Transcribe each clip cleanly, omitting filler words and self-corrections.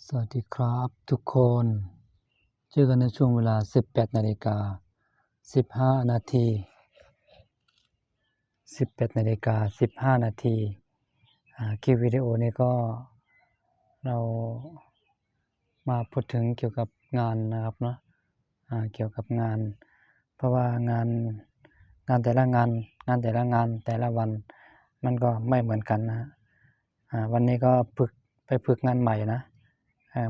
สวัสดีครับทุกคนเจอกันในช่วงเวลา 18:15 นาที 18:15 นาทีคลิปวิดีโอนี้ก็เรามาพูดถึงเกี่ยวกับงานนะครับเนาะเกี่ยวกับงานเพราะว่างานแต่ละงานแต่ละวันมันก็ไม่เหมือนกันนะวันนี้ก็ไปฝึกงานใหม่นะ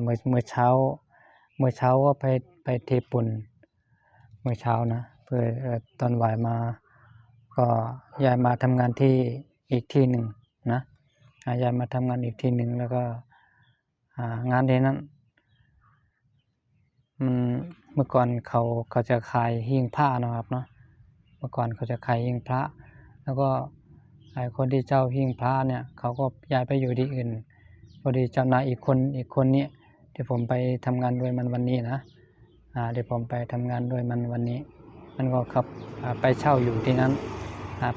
เมื่อเช้าก็ไปเทปูนเมื่อเช้านะเพื่อตอนบ่ายมาก็ย้ายมาทำงานที่อีกที่หนึ่งนะย้ายมาทำงานอีกที่หนึ่งแล้วก็งานที่นั้นมันเมื่อก่อนเขาจะขายหิ้งพระนะครับเนาะเมื่อก่อนเขาจะขายหิ้งพระแล้วก็คนที่เจ้าหิ้งพระเนี่ยเขาก็ย้ายไปอยู่ที่อื่นพอดีเจ้านายอีกคนนี้ที่ผมไปทำงานด้วยมันวันนี้นะที่ผมไปทำงานด้วยมันวันนี้มันก็ขับไปเช่าอยู่ที่นั้น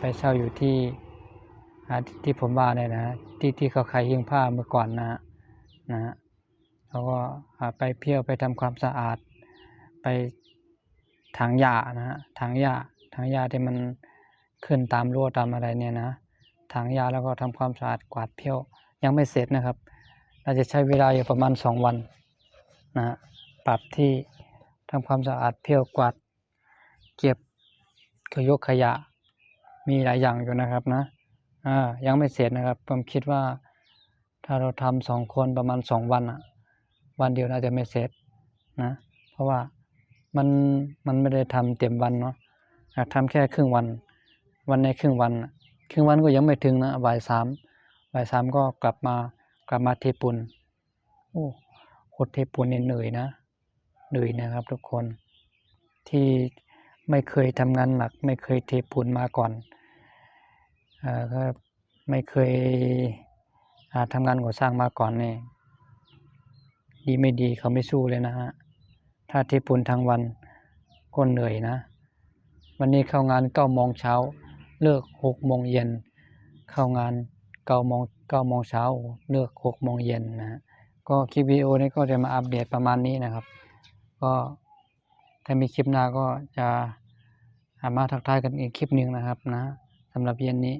ไปเช่าอยู่ที่ผมว่าเนี่ยนะที่เขาขายหิ้งผ้าเมื่อก่อนนะเขาก็ไปเที่ยวไปทำความสะอาดไปถางหญ้านะถางหญ้าที่มันขึ้นตามรั้วตามอะไรเนี่ยนะถางหญ้าแล้วก็ทำความสะอาดกวาดเพี้ยวยังไม่เสร็จนะครับน่าจะใช้เวลาอยู่ประมาณ2 วันนะปรับที่ทำความสะอาดเพี้ยวกวาดเก็บยกขยะมีหลายอย่างอยู่นะครับนะยังไม่เสร็จนะครับผมคิดว่าถ้าเราทำ2 คนประมาณ2 วันวันเดียวน่าจะไม่เสร็จนะเพราะว่ามันไม่ได้ทำเต็มวันเนาะทำแค่ครึ่งวันในครึ่งวันก็ยังไม่ถึงนะบ่ายสามก็กลับมาเทปูนโคตรเทปูนเนี่ยเหนื่อยนะครับทุกคนที่ไม่เคยทำงานหนักไม่เคยเทปูนมาก่อนก็ไม่เคยทำงานก่อสร้างมาก่อนนี่ดีไม่ดีเขาไม่สู้เลยนะฮะถ้าเทปูนทั้งวันก็เหนื่อยนะวันนี้เข้างาน9 โมงเช้าเลิก6 โมงเย็นเข้างาน9 โมงเช้าเลิก6 โมงเย็นนะก็คลิปวิดีโอนี้ก็จะมาอัปเดตประมาณนี้นะครับก็ถ้ามีคลิปหน้าก็จะมาทักทายกันอีกคลิปนึงนะครับนะสำหรับเย็นนี้